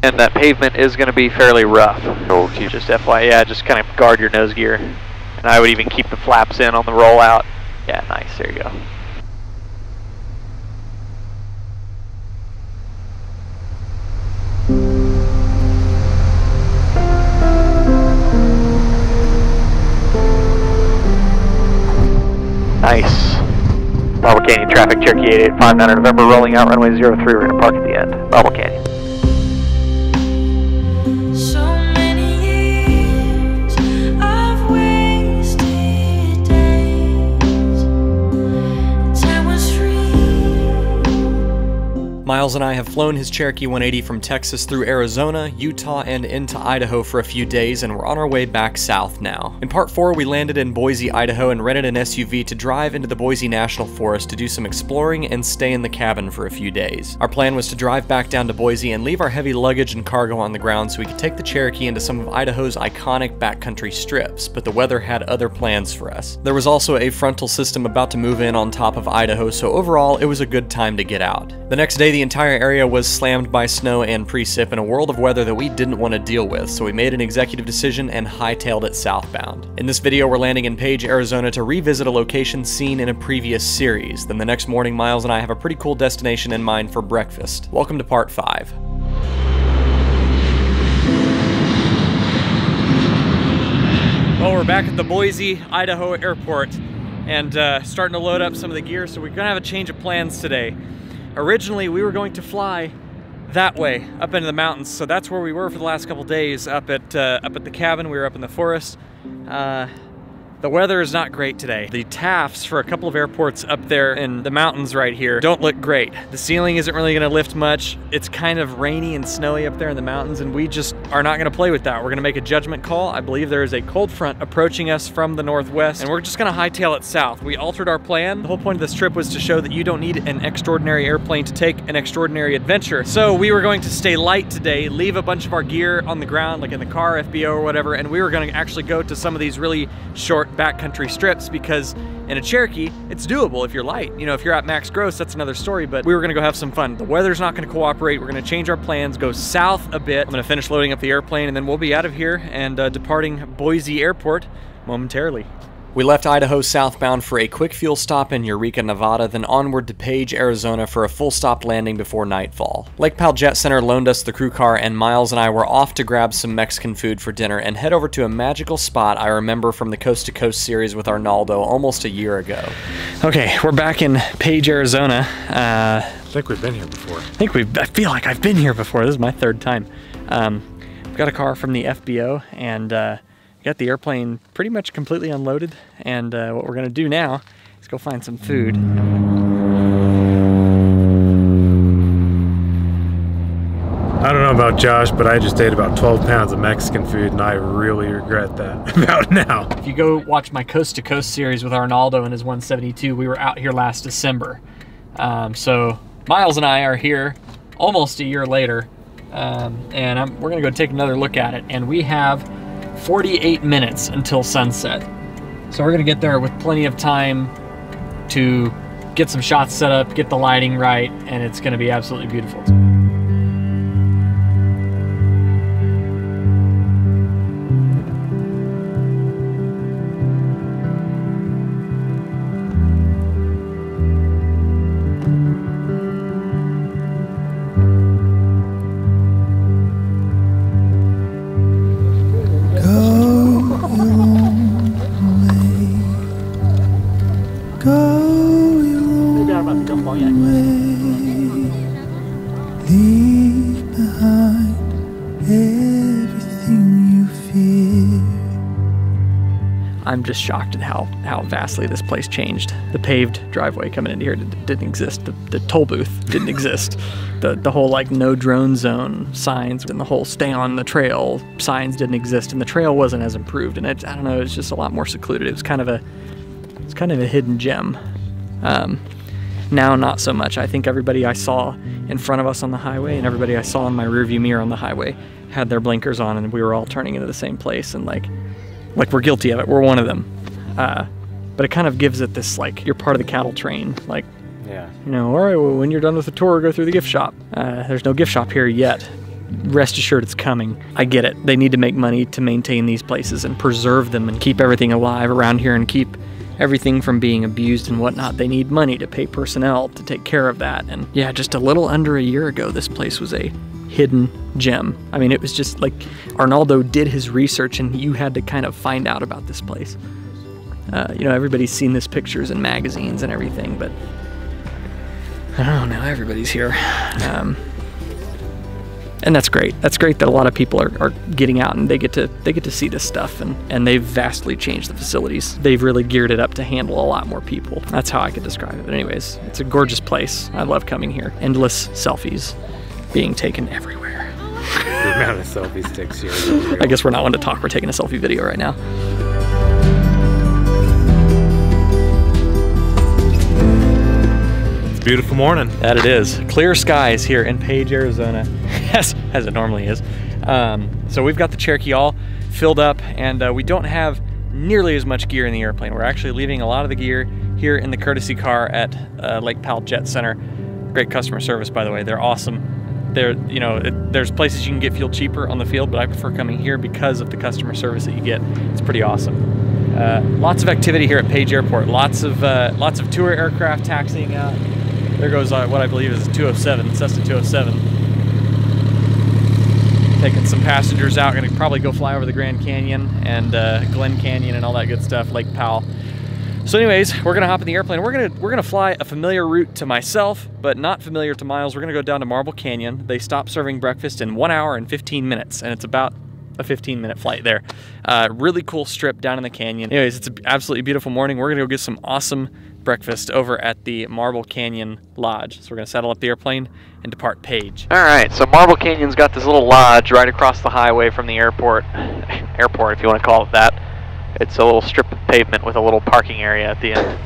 And that pavement is going to be fairly rough. So just FYI, yeah, just kind of guard your nose gear. And I would even keep the flaps in on the rollout. Yeah, nice, there you go. Nice. Marble Canyon traffic, Cherokee 8859 November, rolling out runway 03, we're going to park at the end. Marble Canyon. Miles and I have flown his Cherokee 180 from Texas through Arizona, Utah, and into Idaho for a few days, and we're on our way back south now. In part 4, we landed in Boise, Idaho, and rented an SUV to drive into the Boise National Forest to do some exploring and stay in the cabin for a few days. Our plan was to drive back down to Boise and leave our heavy luggage and cargo on the ground so we could take the Cherokee into some of Idaho's iconic backcountry strips, but the weather had other plans for us. There was also a frontal system about to move in on top of Idaho, so overall, it was a good time to get out. The next day, the entire area was slammed by snow and precip in a world of weather that we didn't want to deal with, so we made an executive decision and hightailed it southbound. In this video, we're landing in Page, Arizona to revisit a location seen in a previous series. Then the next morning, Miles and I have a pretty cool destination in mind for breakfast. Welcome to part 5. Well, we're back at the Boise, Idaho airport and starting to load up some of the gear, so we're gonna have a change of plans today. Originally, we were going to fly that way, up into the mountains, so that's where we were for the last couple days, up at the cabin. We were up in the forest. The weather is not great today. The TAFs for a couple of airports up there in the mountains right here don't look great. The ceiling isn't really gonna lift much. It's kind of rainy and snowy up there in the mountains, and we just are not gonna play with that. We're gonna make a judgment call. I believe there is a cold front approaching us from the northwest, and we're just gonna hightail it south. We altered our plan. The whole point of this trip was to show that you don't need an extraordinary airplane to take an extraordinary adventure. So we were going to stay light today, leave a bunch of our gear on the ground, like in the car, FBO or whatever, and we were gonna actually go to some of these really short backcountry strips, because in a Cherokee, it's doable if you're light. You know, if you're at max gross, that's another story, but we were gonna go have some fun. The weather's not gonna cooperate. We're gonna change our plans, go south a bit. I'm gonna finish loading up the airplane, and then we'll be out of here and departing Boise Airport momentarily. We left Idaho southbound for a quick fuel stop in Eureka, Nevada, then onward to Page, Arizona for a full stop landing before nightfall. Lake Powell Jet Center loaned us the crew car, and Miles and I were off to grab some Mexican food for dinner and head over to a magical spot I remember from the Coast to Coast series with Arnaldo almost a year ago. Okay, we're back in Page, Arizona. I think we've been here before. I feel like I've been here before. This is my third time. We've got a car from the FBO, and got the airplane pretty much completely unloaded, and what we're gonna do now is go find some food. I don't know about Josh, but I just ate about 12 pounds of Mexican food, and I really regret that about now. If you go watch my Coast to Coast series with Arnaldo and his 172, we were out here last December. So Miles and I are here almost a year later, and we're gonna go take another look at it, and we have 48 minutes until sunset. So we're gonna get there with plenty of time to get some shots set up, get the lighting right, and it's gonna be absolutely beautiful. I'm just shocked at how vastly this place changed. The paved driveway coming into here didn't exist. The toll booth didn't exist. The whole like no drone zone signs and the whole stay on the trail signs didn't exist, and the trail wasn't as improved. And I don't know, it's just a lot more secluded. It was kind of a hidden gem. Now not so much. I think everybody I saw in front of us on the highway and everybody I saw in my rearview mirror on the highway had their blinkers on, and we were all turning into the same place, and like we're guilty of it. We're one of them. But it kind of gives it this, like, you're part of the cattle train. Like, yeah, you know, all right, well, when you're done with the tour, go through the gift shop. There's no gift shop here yet. rest assured it's coming. I get it. They need to make money to maintain these places and preserve them and keep everything alive around here and keep everything from being abused and whatnot. They need money to pay personnel to take care of that. And yeah, just a little under a year ago, this place was a hidden gem. I mean, it was just like Arnaldo did his research and you had to kind of find out about this place. You know, everybody's seen this pictures in magazines and everything, but I don't know, now everybody's here. And that's great. That's great that a lot of people are getting out and they get to see this stuff, and they've vastly changed the facilities. They've really geared it up to handle a lot more people. That's how I could describe it. But anyways, it's a gorgeous place. I love coming here. Endless selfies being taken everywhere. The amount of selfies takes you. I guess we're not one to talk. We're taking a selfie video right now. Beautiful morning. That it is. Clear skies here in Page, Arizona, as it normally is. So we've got the Cherokee all filled up, and we don't have nearly as much gear in the airplane. We're actually leaving a lot of the gear here in the courtesy car at Lake Powell Jet Center. Great customer service, by the way. They're awesome. You know, there's places you can get fuel cheaper on the field, but I prefer coming here because of the customer service that you get. It's pretty awesome. Lots of activity here at Page Airport. Lots of tour aircraft taxiing out. There goes what I believe is a 207, Cessna 207. Taking some passengers out, gonna probably go fly over the Grand Canyon and Glen Canyon and all that good stuff, Lake Powell. So anyways, we're gonna hop in the airplane. We're gonna fly a familiar route to myself, but not familiar to Miles. We're gonna go down to Marble Canyon. They stop serving breakfast in 1 hour and 15 minutes, and it's about a 15-minute flight there. Really cool strip down in the canyon. Anyways, it's an absolutely beautiful morning. We're gonna go get some awesome breakfast over at the Marble Canyon Lodge. So we're gonna saddle up the airplane and depart Page. All right, so Marble Canyon's got this little lodge right across the highway from the airport. Airport, if you want to call it that. It's a little strip of pavement with a little parking area at the end.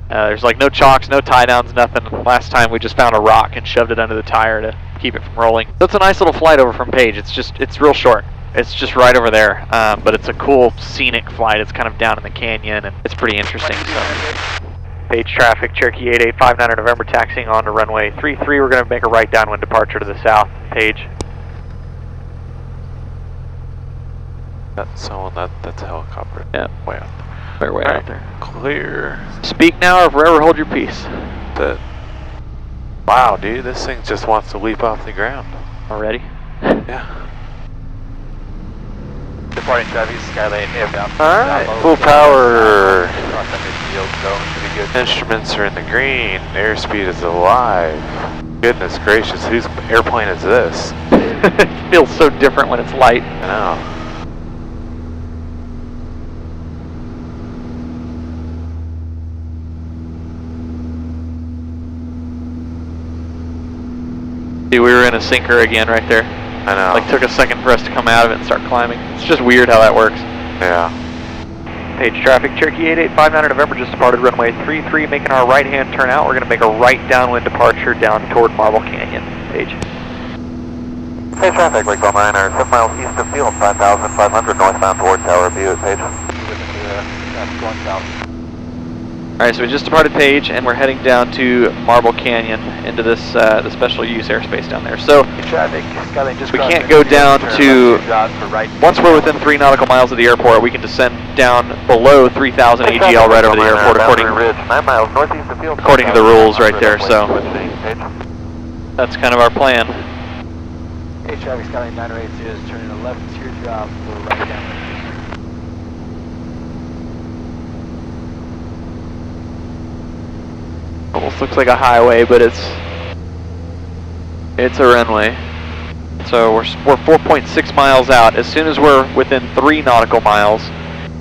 There's like no chocks, no tie downs, nothing. Last time we just found a rock and shoved it under the tire to keep it from rolling. So it's a nice little flight over from Page. It's real short. It's just right over there, but it's a cool scenic flight. It's kind of down in the canyon, and it's pretty interesting. So, Page traffic, Cherokee 8859 November, taxiing on to runway 33. We're going to make a right downwind departure to the south. Page. That's someone that's a helicopter. Yeah, way out there. They're way out there. Clear. Speak now or forever hold your peace. Wow, dude, this thing just wants to leap off the ground. Already? Yeah. Departing Travis, Skylane inbound. Alright, full power. Instruments are in the green. Airspeed is alive. Goodness gracious, whose airplane is this? It feels so different when it's light. I know. See, we were in a sinker again right there. I know. Like, took a second for us to come out of it and start climbing. It's just weird how that works. Yeah. Page traffic, Cherokee 8859 November, just departed runway 33, making our right-hand turn out. We're going to make a right downwind departure down toward Marble Canyon. Page. Page traffic, Lake Bell 9, 7 miles east of field, 5,500 northbound toward Tower View at Page. Going south. Alright, so we just departed Page, and we're heading down to Marble Canyon into this the special use airspace down there. So we can't go down to, once we're within 3 nautical miles of the airport, we can descend down below 3,000 AGL right over the airport according to the rules right there. So that's kind of our plan. Hey, traffic, Skylane 908 is turning 11 to your job for right down. Almost looks like a highway, but it's a runway. So we're 4.6 miles out. As soon as we're within 3 nautical miles,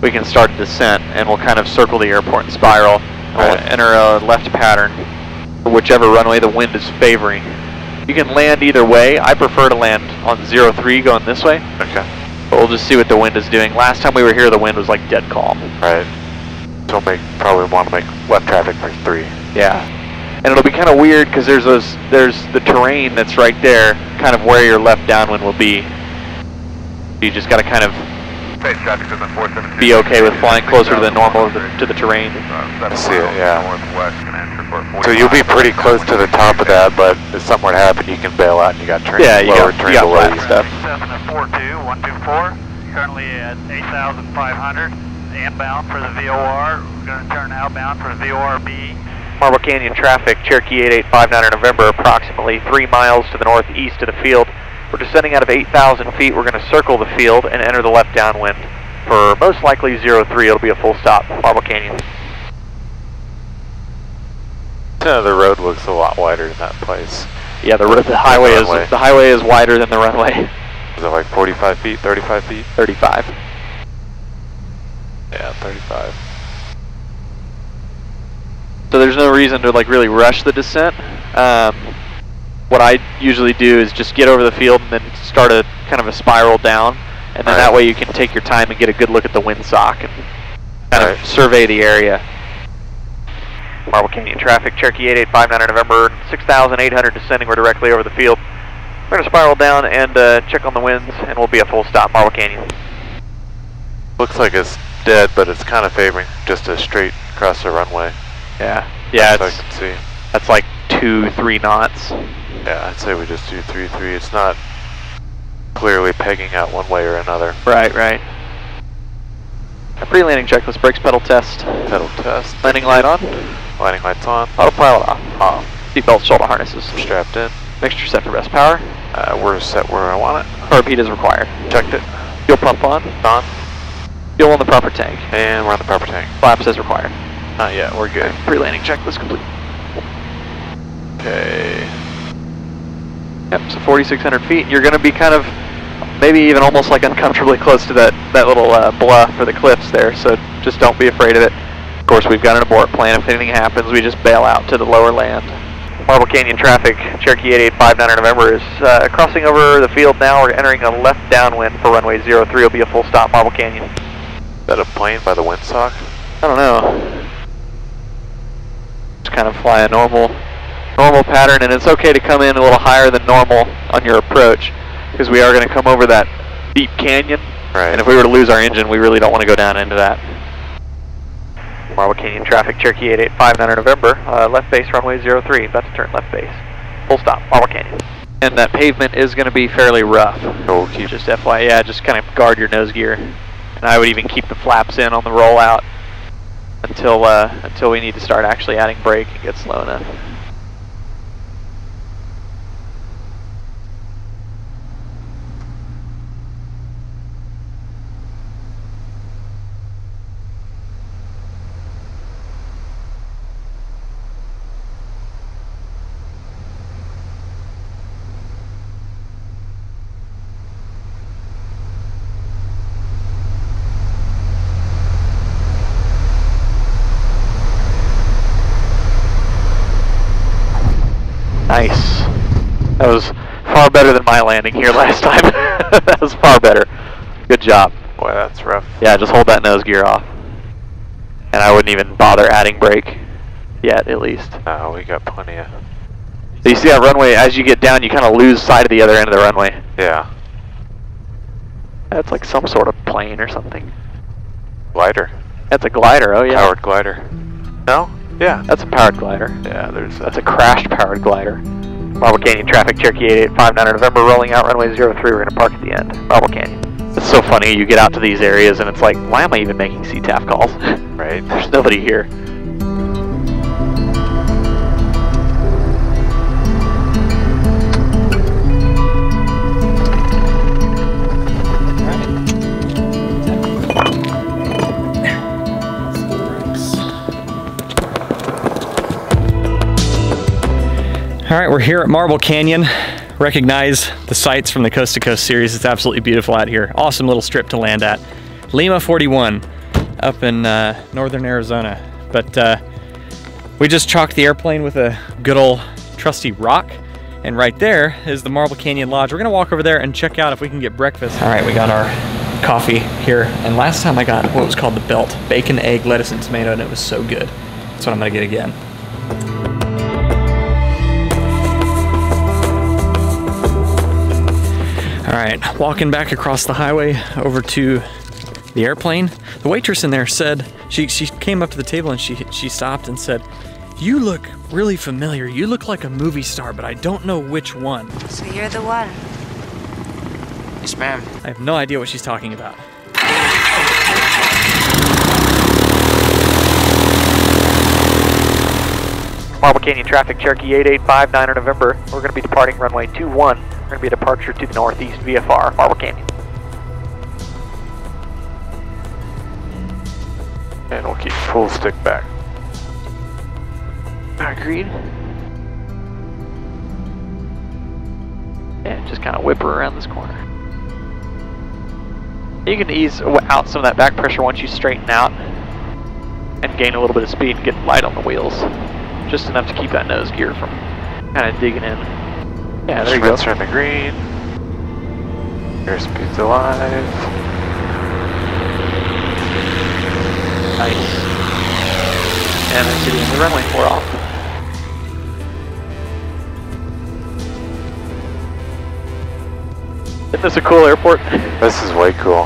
we can start a descent, and we'll kind of circle the airport and spiral. We'll enter a left pattern for whichever runway the wind is favoring. You can land either way. I prefer to land on 03 going this way. Okay. But we'll just see what the wind is doing. Last time we were here, the wind was like dead calm. Right. So probably want to make left traffic for 3. Yeah, and it'll be kind of weird because there's the terrain that's right there, kind of where your left downwind will be. You just got to kind of be okay with flying closer to the normal to the terrain. I see it, yeah. airport. So you'll be pretty close to the top of that, but if something were to happen, you can bail out and you got trains lower, trains below you. Stuff. Cessna 42-124, currently at 8,500, inbound for the VOR. We're going to turn outbound for the VORB. Marble Canyon traffic, Cherokee 8859 November, approximately 3 miles to the northeast of the field. We're descending out of 8,000 feet. We're going to circle the field and enter the left downwind. For most likely 03, it'll be a full stop, Marble Canyon. The road looks a lot wider in that place. Yeah, the highway is wider than the runway. Is it like 45 feet, 35 feet? 35. Yeah, 35. So there's no reason to like really rush the descent. What I usually do is just get over the field and then start a kind of a spiral down, and then that way you can take your time and get a good look at the windsock and kind of survey the area. Marble Canyon traffic, Cherokee 8859 November, 6,800 descending. We're directly over the field. We're going to spiral down and check on the winds, and we'll be a full stop, Marble Canyon. Looks like it's dead, but it's kind of favoring just a straight across the runway. Yeah, I can see. That's like 2-3 knots. Yeah, I'd say we just do 3-3. It's not clearly pegging out one way or another. Right. A pre-landing checklist, brakes, pedal test. Pedal test. Landing light on. Landing lights on. Autopilot off. Seatbelt, shoulder harnesses. Strapped in. Mixture set for best power. We're set where I want it. Carb heat is required. Checked it. Fuel pump on. On. Fuel in the proper tank. And we're on the proper tank. Flaps as required. Not yet, we're good. Pre-landing checklist complete. Okay. Yep, so 4,600 feet. You're going to be kind of, maybe even almost like uncomfortably close to that little bluff or the cliffs there, so just don't be afraid of it. Of course, we've got an abort plan. If anything happens, we just bail out to the lower land. Marble Canyon traffic, Cherokee 8859 November is crossing over the field now. We're entering a left downwind for runway 03. Will be a full stop, Marble Canyon. Is that a plane by the windsock? I don't know. Just kind of fly a normal pattern, and it's okay to come in a little higher than normal on your approach, because we are going to come over that deep canyon. Right. And if we were to lose our engine, we really don't want to go down into that. Marble Canyon traffic, Cherokee 8859 November, left base runway 03, about to turn left base. Full stop, Marble Canyon. And that pavement is going to be fairly rough. So we'll keep just FYI, yeah, just kind of guard your nose gear. And I would even keep the flaps in on the rollout until we need to start actually adding brake and get slow enough. Nice. That was far better than my landing here last time. That was far better. Good job. Boy, that's rough. Yeah, just hold that nose gear off. And I wouldn't even bother adding brake yet, at least. No, we got plenty of... So you see that runway, as you get down, you kind of lose sight of the other end of the runway. Yeah. That's like some sort of plane or something. Glider. That's a glider, oh yeah. Powered glider. No? Yeah. That's a powered glider. Yeah, That's a crashed powered glider. Marble Canyon traffic, Cherokee 8859 November, rolling out runway 03. We're going to park at the end. Marble Canyon. It's so funny, you get out to these areas and it's like, why am I even making CTAF calls? Right. There's nobody here. All right, we're here at Marble Canyon. Recognize the sights from the Coast to Coast series. It's absolutely beautiful out here. Awesome little strip to land at. Lima 41 up in northern Arizona. But we just chalked the airplane with a good old trusty rock. And right there is the Marble Canyon Lodge. We're gonna walk over there and check out if we can get breakfast. All right, we got our coffee here. And last time I got what was called the belt. Bacon, egg, lettuce, and tomato, and it was so good. That's what I'm gonna get again. All right, walking back across the highway over to the airplane. The waitress in there said, she came up to the table and she stopped and said, You look really familiar. You look like a movie star, but I don't know which one. So you're the one. Yes, ma'am. I have no idea what she's talking about. Marble Canyon traffic, Cherokee 885, 9 November. We're going to be departing runway 21. We're going to be a departure to the northeast, VFR, Marble Canyon. And we'll keep full stick back. Agreed. And just kind of whip her around this corner. You can ease out some of that back pressure once you straighten out and gain a little bit of speed and get light on the wheels. Just enough to keep that nose gear from kind of digging in. Yeah, there you go. Turn the green. Airspeed's alive. Nice. And then sitting in the runway, we're off. Isn't this a cool airport? This is way cool.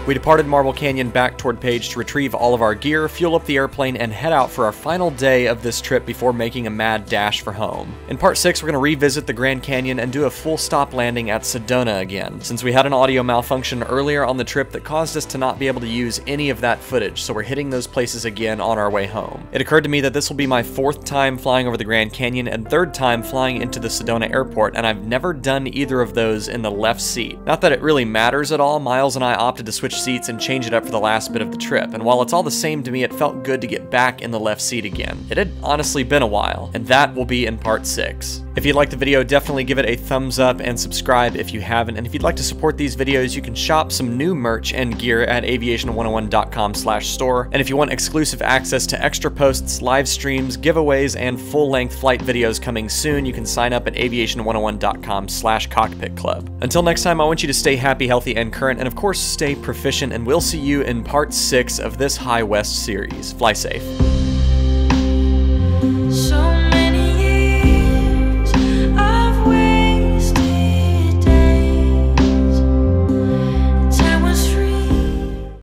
We departed Marble Canyon back toward Page to retrieve all of our gear, fuel up the airplane, and head out for our final day of this trip before making a mad dash for home. In part 6, we're going to revisit the Grand Canyon and do a full stop landing at Sedona again, since we had an audio malfunction earlier on the trip that caused us to not be able to use any of that footage, so we're hitting those places again on our way home. It occurred to me that this will be my 4th time flying over the Grand Canyon and 3rd time flying into the Sedona airport, and I've never done either of those in the left seat. Not that it really matters at all, Miles and I opted to switch seats and change it up for the last bit of the trip, and while it's all the same to me, it felt good to get back in the left seat again. It had honestly been a while, and that will be in part 6. If you liked the video, definitely give it a thumbs up and subscribe if you haven't, and if you'd like to support these videos, you can shop some new merch and gear at aviation101.com/store, and if you want exclusive access to extra posts, live streams, giveaways, and full-length flight videos coming soon, you can sign up at aviation101.com/cockpitclub. Until next time, I want you to stay happy, healthy, and current, and of course, stay proficient, and we'll see you in part 6 of this High West series. Fly safe.